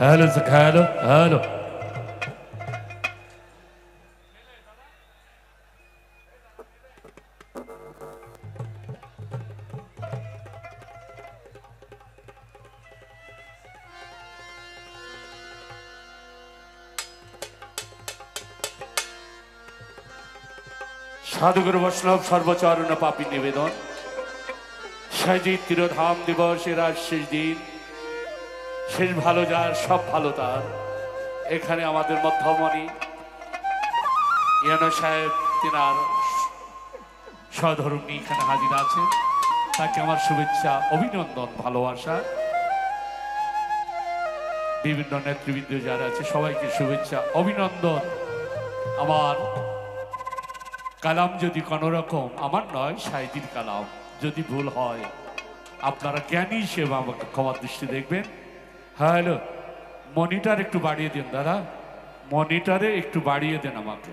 Hello hello hello. সাধুগুরু বৈষ্ণব সর্বচরণ পাপী নিবেদন। সাজিদ তিরোধাম দিবসের আজ শেষ দিন, শেষ ভালো যার সব ভালো তার। এখানে আমাদের মধ্যমণি ইয়ানো সাহেব তিনার সহধর্মী এখানে হাজির আছেন। তাকে আমার শুভেচ্ছা, অভিনন্দন, ভালোবাসা। বিভিন্ন নেতৃবৃন্দ যারা আছে সবাইকে শুভেচ্ছা, অভিনন্দন। আমার কালাম যদি কোনো রকম, আমার নয় সাহিত্যিক কালাম, যদি ভুল হয় আপনারা জ্ঞানী হিসেবে আমাকে ক্ষমার দৃষ্টি দেখবেন। হ্যালো, মনিটর একটু বাড়িয়ে দিন দাদা, মনিটরে একটু বাড়িয়ে দেন আমাকে।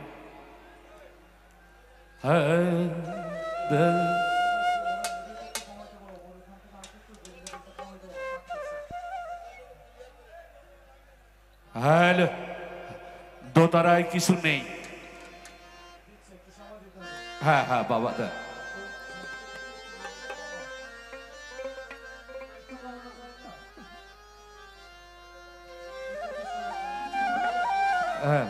হ্যালো, দোতারায় কিছু নেই। হ্যাঁ হ্যাঁ বাবা দা, হ্যাঁ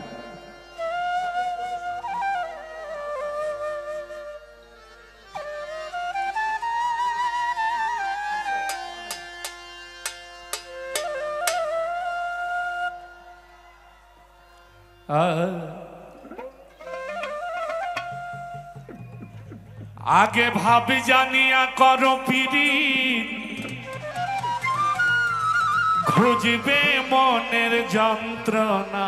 আগে ভাবি জানিয়া করো পীড়িত, খুঁজবে মনের যন্ত্রণা।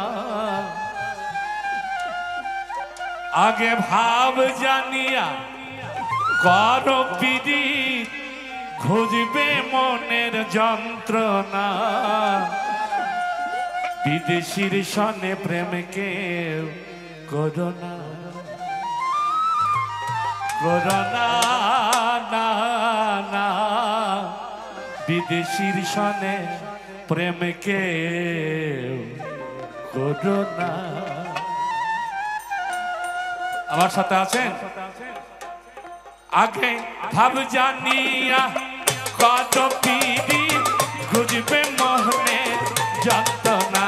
আগে ভাব জানিয়া করো পীড়িত, খুঁজবে মনের যন্ত্রণা। বিদেশির সনে প্রেমকে করোনা, করোনা না না, বিদেশির সনে প্রেমকে করোনা। আমার সাথে আছেন? আগে ভাব জানিয়া কত পিড়ি, খুঁজবে মোহনে যন্ত্রণা।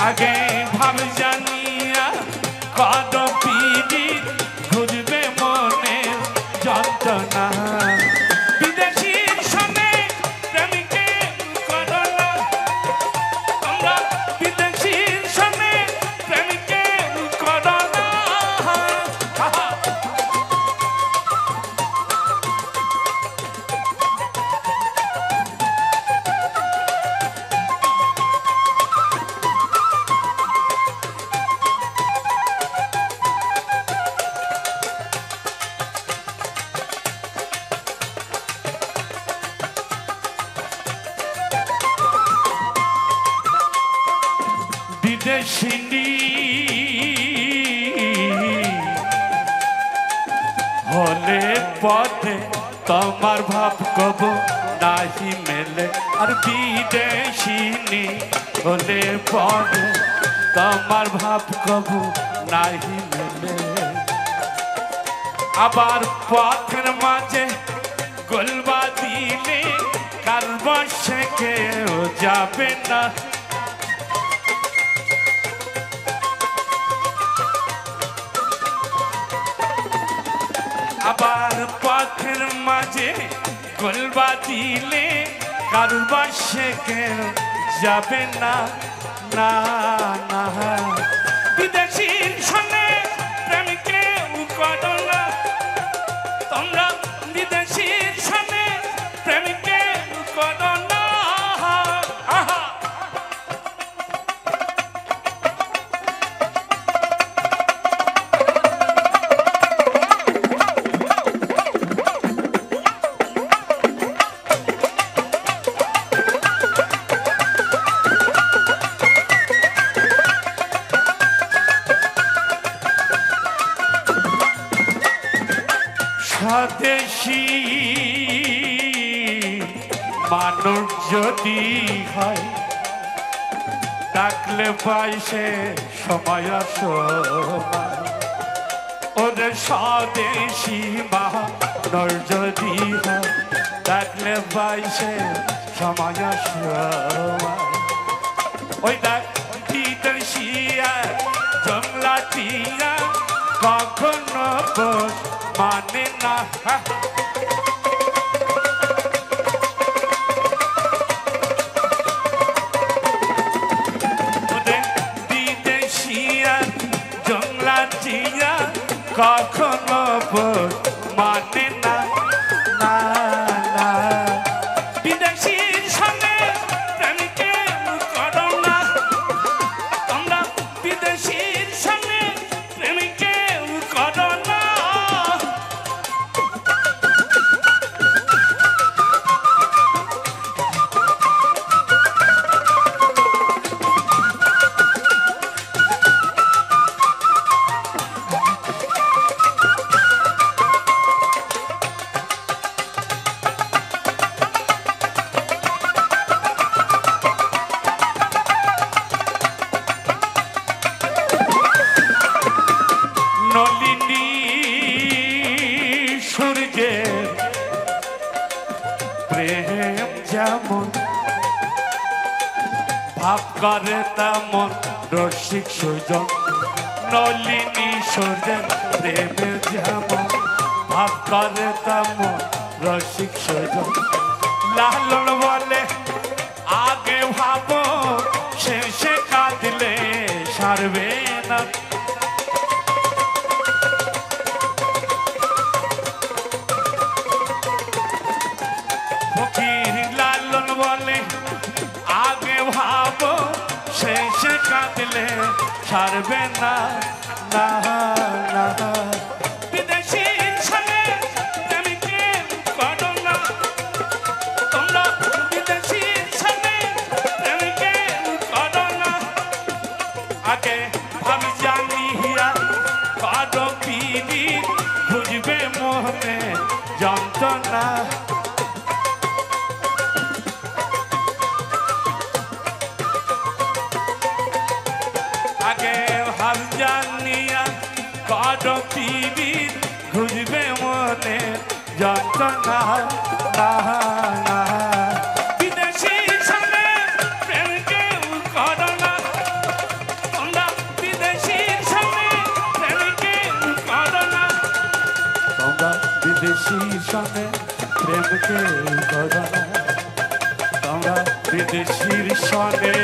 আগে ভাব জানিয়া কত পিড়ি, খুঁজবে মনে যন্ত্রণা। বিদেশির সনে প্রেমিকে করোনা, আমরা বিদেশির সনে প্রেমিকে করোনা। বিদেশিনী হলে পথে তোমার ভাব কব নাহি মেলে। আর বিদেশিনী হলে পথে তোমার ভাব কব নাহি মেলে। আবার পথের মাঝে গোলবা দিলে কার বসে কেউ যাবে না। আবার পথের মাঝে গোলবা দিলে কার বসে কেউ যাবে না না না। বিদেশির সনে প্রেমিকে করোনা, তোমরা বিদেশির সনে প্রেমিকে করোনা। স্বদেশী মানুষ যদি হয় ডাকলে পাই সে সময় ওদের স্বদেশী মানুষ যদি হয় ডাকলে পাই সে সময় ওই ডাক বিদেশী জংলাটিয়া কখনো মানে না বিদেশিয়া জংলাটিয়া কখনো মানে না না না বিদেশির সঙ্গে প্রেমকে করো না তোমরা বিদেশির সঙ্গে প্রেমকে করো না নলিনী সূর্যের প্রেম যেমন ভাব করে তেমন রসিক সুজন নলিনী সূর্যের প্রেম যেমন ভাব করে তেমন রসিক সুজন লালন বলে আগে ভাবো শেষে কাঁদলে সারবে না লালন বলে আগে ভাবো শেষে কাঁদলে ছাড়বে না না না বিদেশির সঙ্গে প্রেমকে করো না তোমরা বিদেশির সঙ্গে প্রেমকে করো না আগে ভাব জানিয়া করো পিড়ি বুঝবে মোহনে যন্ত্রণা আগে ভাব জানিয়া করো পিড়ি খুঁজবে মনে যন্ত্রণা না না বিদেশির সঙ্গে প্রেমকে করো না তোমরা বিদেশির সঙ্গে প্রেমকে করো না তোমরা বিদেশির সঙ্গে প্রেমকে করো না তোমরা বিদেশির সঙ্গে